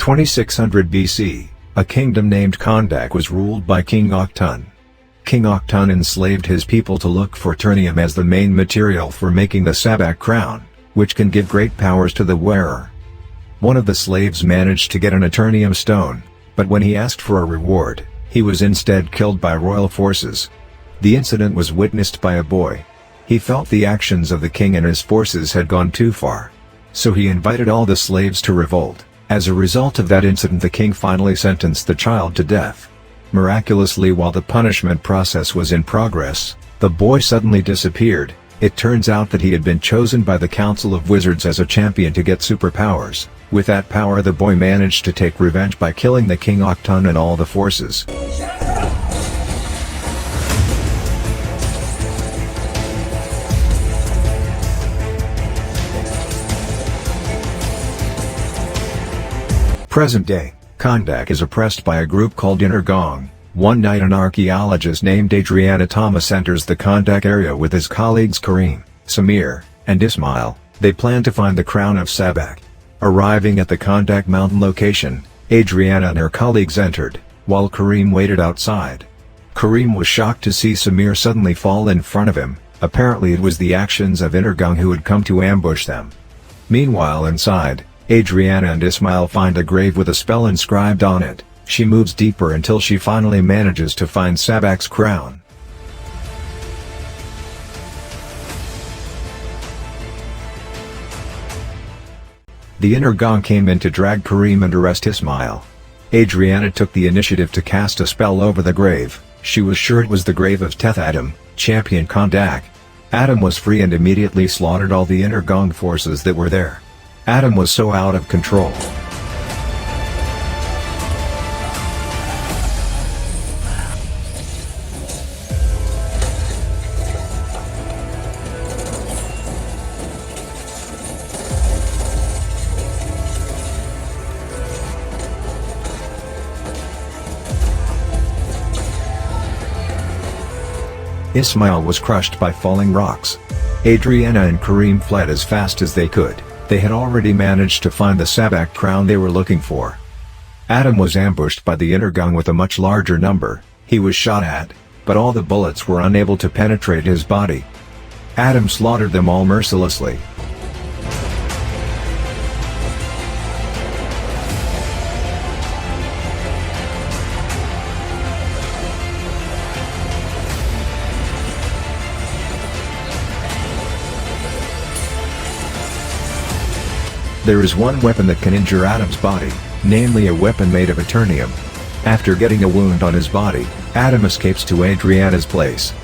2600 BC, a kingdom named Kahndaq was ruled by King Okhtun. King Okhtun enslaved his people to look for ternium as the main material for making the Sabbac crown, which can give great powers to the wearer. One of the slaves managed to get an eternium stone, but when he asked for a reward, he was instead killed by royal forces. The incident was witnessed by a boy. He felt the actions of the king and his forces had gone too far. So he invited all the slaves to revolt. As a result of that incident, the king finally sentenced the child to death. Miraculously, while the punishment process was in progress, the boy suddenly disappeared. It turns out that he had been chosen by the Council of Wizards as a champion to get superpowers. With that power, the boy managed to take revenge by killing the King Okhtun and all the forces. Present day, Kahndaq is oppressed by a group called Innergong. One night an archaeologist named Adriana Thomas enters the Kahndaq area with his colleagues Kareem, Samir, and Ismail. They plan to find the crown of Sabbac. Arriving at the Kahndaq mountain location, Adriana and her colleagues entered, while Kareem waited outside. Kareem was shocked to see Samir suddenly fall in front of him. Apparently it was the actions of Innergong who had come to ambush them. Meanwhile inside, Adriana and Ismail find a grave with a spell inscribed on it. She moves deeper until she finally manages to find Sabbac's crown. The Innergong came in to drag Kareem and arrest Ismail. Adriana took the initiative to cast a spell over the grave. She was sure it was the grave of Teth Adam, champion Kahndaq. Adam was free and immediately slaughtered all the Innergong forces that were there. Adam was so out of control. Ismail was crushed by falling rocks. Adriana and Kareem fled as fast as they could. They had already managed to find the Sabbac crown they were looking for. Adam was ambushed by the Innergong with a much larger number. He was shot at, but all the bullets were unable to penetrate his body. Adam slaughtered them all mercilessly. There is one weapon that can injure Adam's body, namely a weapon made of eternium. After getting a wound on his body, Adam escapes to Adriana's place.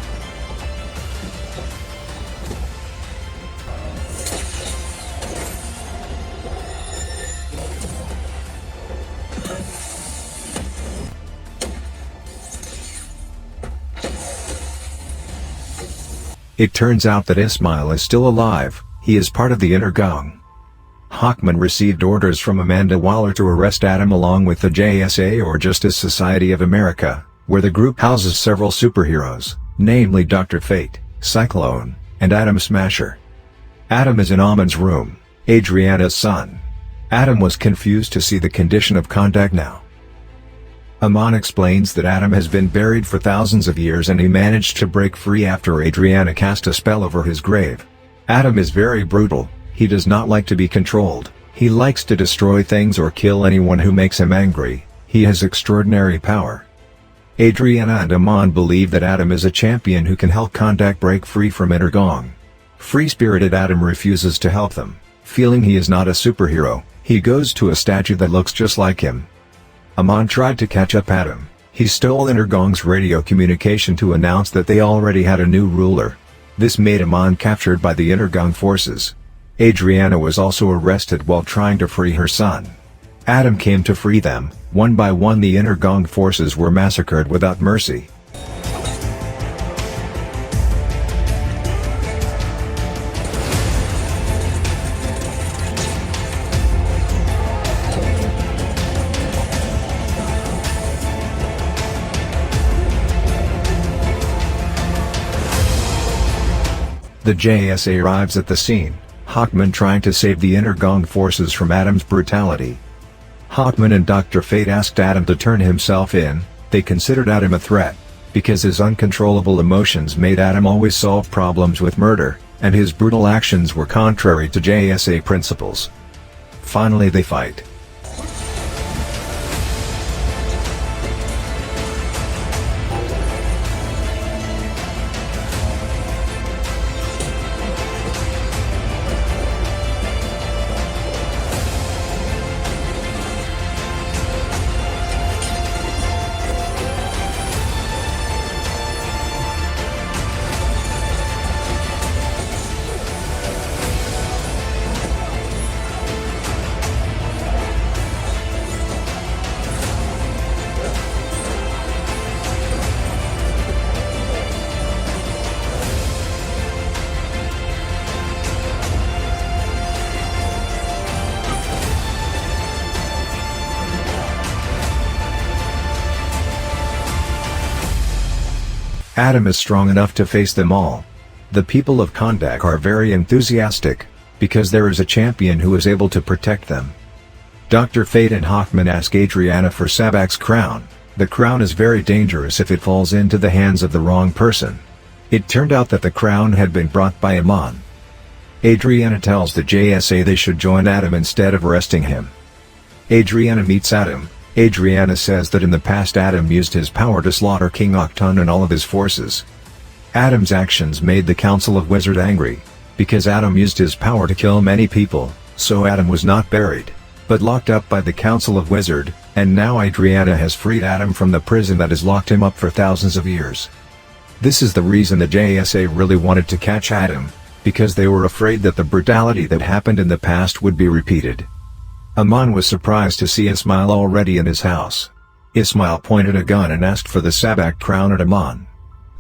It turns out that Ismail is still alive. He is part of the Innergong. Hawkman received orders from Amanda Waller to arrest Adam along with the JSA, or Justice Society of America, where the group houses several superheroes, namely Dr. Fate, Cyclone, and Atom Smasher. Adam is in Amon's room, Adriana's son. Adam was confused to see the condition of Kahndaq now. Amon explains that Adam has been buried for thousands of years and he managed to break free after Adriana cast a spell over his grave. Adam is very brutal. He does not like to be controlled. He likes to destroy things or kill anyone who makes him angry. He has extraordinary power. Adriana and Amon believe that Adam is a champion who can help Kahndaq break free from Innergong. Free-spirited Adam refuses to help them. Feeling he is not a superhero, he goes to a statue that looks just like him. Amon tried to catch up Adam. He stole Innergong's radio communication to announce that they already had a new ruler. This made Amon captured by the Innergong forces. Adriana was also arrested while trying to free her son. Adam came to free them. One by one the Innergong forces were massacred without mercy. The JSA arrives at the scene, Hawkman trying to save the Innergong forces from Adam's brutality. Hawkman and Dr. Fate asked Adam to turn himself in. They considered Adam a threat, because his uncontrollable emotions made Adam always solve problems with murder, and his brutal actions were contrary to JSA principles. Finally they fight. Adam is strong enough to face them all. The people of Kahndaq are very enthusiastic, because there is a champion who is able to protect them. Dr. Fate and Hawkman ask Adriana for Sabbac's crown. The crown is very dangerous if it falls into the hands of the wrong person. It turned out that the crown had been brought by Amon. Adriana tells the JSA they should join Adam instead of arresting him. Adriana meets Adam. Adriana says that in the past Adam used his power to slaughter King Kahndaq and all of his forces. Adam's actions made the Council of Wizards angry, because Adam used his power to kill many people, so Adam was not buried, but locked up by the Council of Wizards, and now Adriana has freed Adam from the prison that has locked him up for thousands of years. This is the reason the JSA really wanted to catch Adam, because they were afraid that the brutality that happened in the past would be repeated. Amon was surprised to see Ismail already in his house. Ismail pointed a gun and asked for the Sabbac crown at Amon.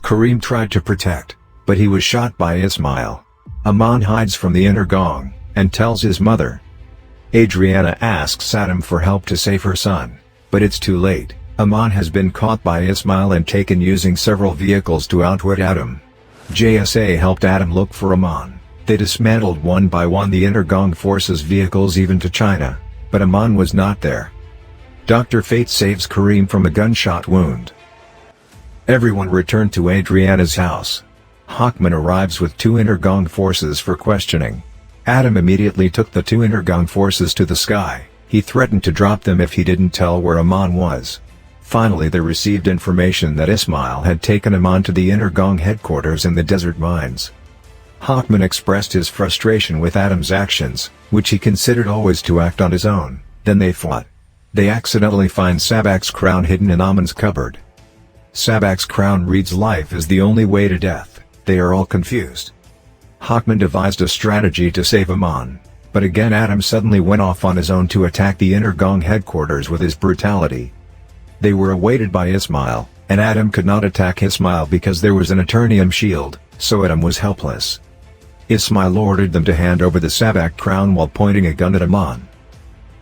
Kareem tried to protect, but he was shot by Ismail. Amon hides from the inner gong, and tells his mother. Adriana asks Adam for help to save her son, but it's too late. Amon has been caught by Ismail and taken using several vehicles to outwit Adam. JSA helped Adam look for Amon. They dismantled one by one the inner gong forces vehicles even to China, but Amon was not there. Dr. Fate saves Kareem from a gunshot wound. Everyone returned to Adriana's house. Hawkman arrives with 2 inner gong forces for questioning. Adam immediately took the 2 inner gong forces to the sky. He threatened to drop them if he didn't tell where Amon was. Finally they received information that Ismail had taken Amon to the inner gong headquarters in the desert mines. Hawkman expressed his frustration with Adam's actions, which he considered always to act on his own. Then they fought. They accidentally find Sabbac's crown hidden in Amon's cupboard. Sabbac's crown reads life is the only way to death. They are all confused. Hawkman devised a strategy to save Amon, but again Adam suddenly went off on his own to attack the inner gong headquarters with his brutality. They were awaited by Ismail, and Adam could not attack Ismail because there was an Eternium shield, so Adam was helpless. Ismail ordered them to hand over the Sabbac crown while pointing a gun at Amon.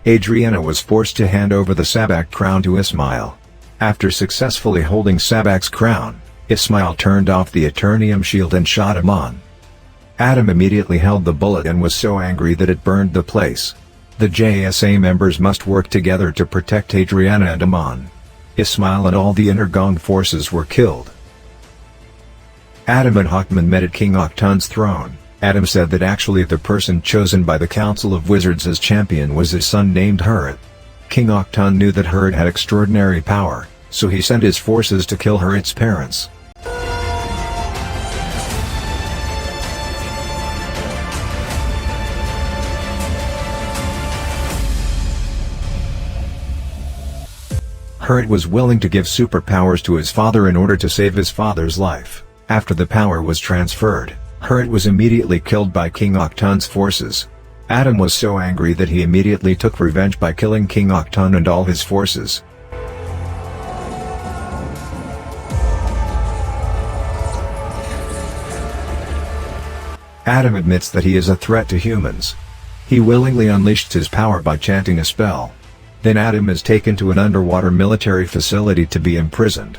Adriana was forced to hand over the Sabbac crown to Ismail. After successfully holding Sabbac's crown, Ismail turned off the Eternium shield and shot Amon. Adam immediately held the bullet and was so angry that it burned the place. The JSA members must work together to protect Adriana and Amon. Ismail and all the inner gong forces were killed. Adam and Hawkman met at King Kahndaq's throne. Adam said that actually the person chosen by the Council of Wizards as champion was his son named Hurrit. King Kahndaq knew that Hurrit had extraordinary power, so he sent his forces to kill Hurrit's parents. Hurrit was willing to give superpowers to his father in order to save his father's life. After the power was transferred, Hurrit was immediately killed by King Kahndaq's forces. Adam was so angry that he immediately took revenge by killing King Kahndaq and all his forces. Adam admits that he is a threat to humans. He willingly unleashed his power by chanting a spell. Then Adam is taken to an underwater military facility to be imprisoned.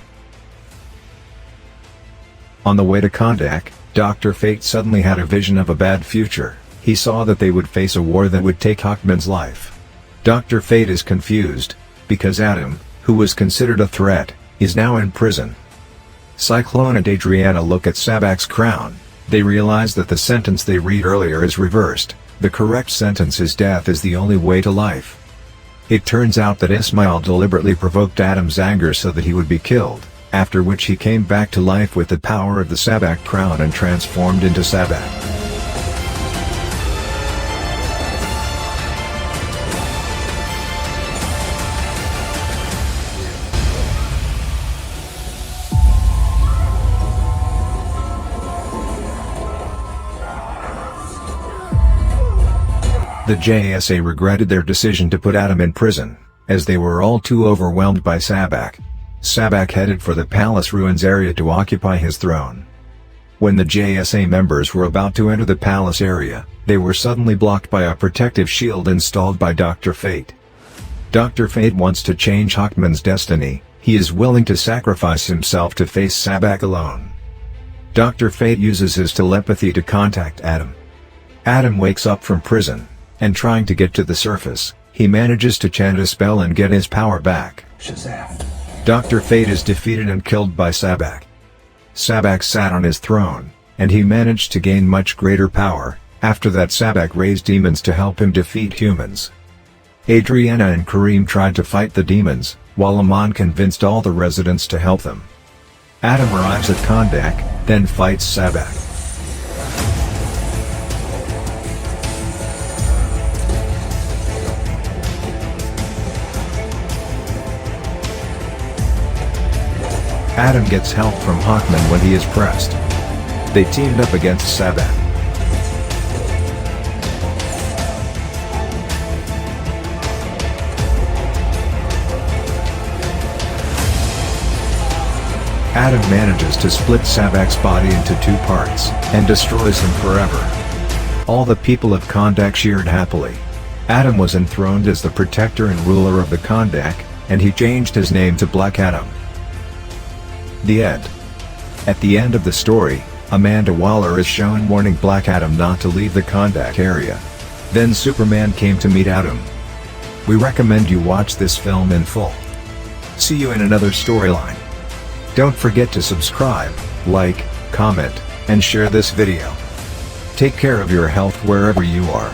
On the way to Kahndaq, Dr. Fate suddenly had a vision of a bad future. He saw that they would face a war that would take Hawkman's life. Dr. Fate is confused, because Adam, who was considered a threat, is now in prison. Cyclone and Adriana look at Sabbac's crown. They realize that the sentence they read earlier is reversed. The correct sentence is death is the only way to life. It turns out that Ismail deliberately provoked Adam's anger so that he would be killed, after which he came back to life with the power of the Sabbac crown and transformed into Sabbac. The JSA regretted their decision to put Adam in prison, as they were all too overwhelmed by Sabbac. Sabbac headed for the palace ruins area to occupy his throne. When the JSA members were about to enter the palace area, they were suddenly blocked by a protective shield installed by Dr. Fate. Dr. Fate wants to change Hawkman's destiny. He is willing to sacrifice himself to face Sabbac alone. Dr. Fate uses his telepathy to contact Adam. Adam wakes up from prison, and trying to get to the surface, he manages to chant a spell and get his power back. Shazam. Dr. Fate is defeated and killed by Sabbac. Sabbac sat on his throne, and he managed to gain much greater power. After that, Sabbac raised demons to help him defeat humans. Adriana and Kareem tried to fight the demons, while Aman convinced all the residents to help them. Adam arrives at Kahndaq, then fights Sabbac. Adam gets help from Hawkman when he is pressed. They teamed up against Sabbac. Adam manages to split Sabbac's body into two parts, and destroys him forever. All the people of Kahndaq cheered happily. Adam was enthroned as the protector and ruler of the Kahndaq, and he changed his name to Blackadam. The end. At the end of the story, Amanda Waller is shown warning Blackadam not to leave the Kahndaq area. Then Superman came to meet Adam. We recommend you watch this film in full. See you in another storyline. Don't forget to subscribe, like, comment, and share this video. Take care of your health wherever you are.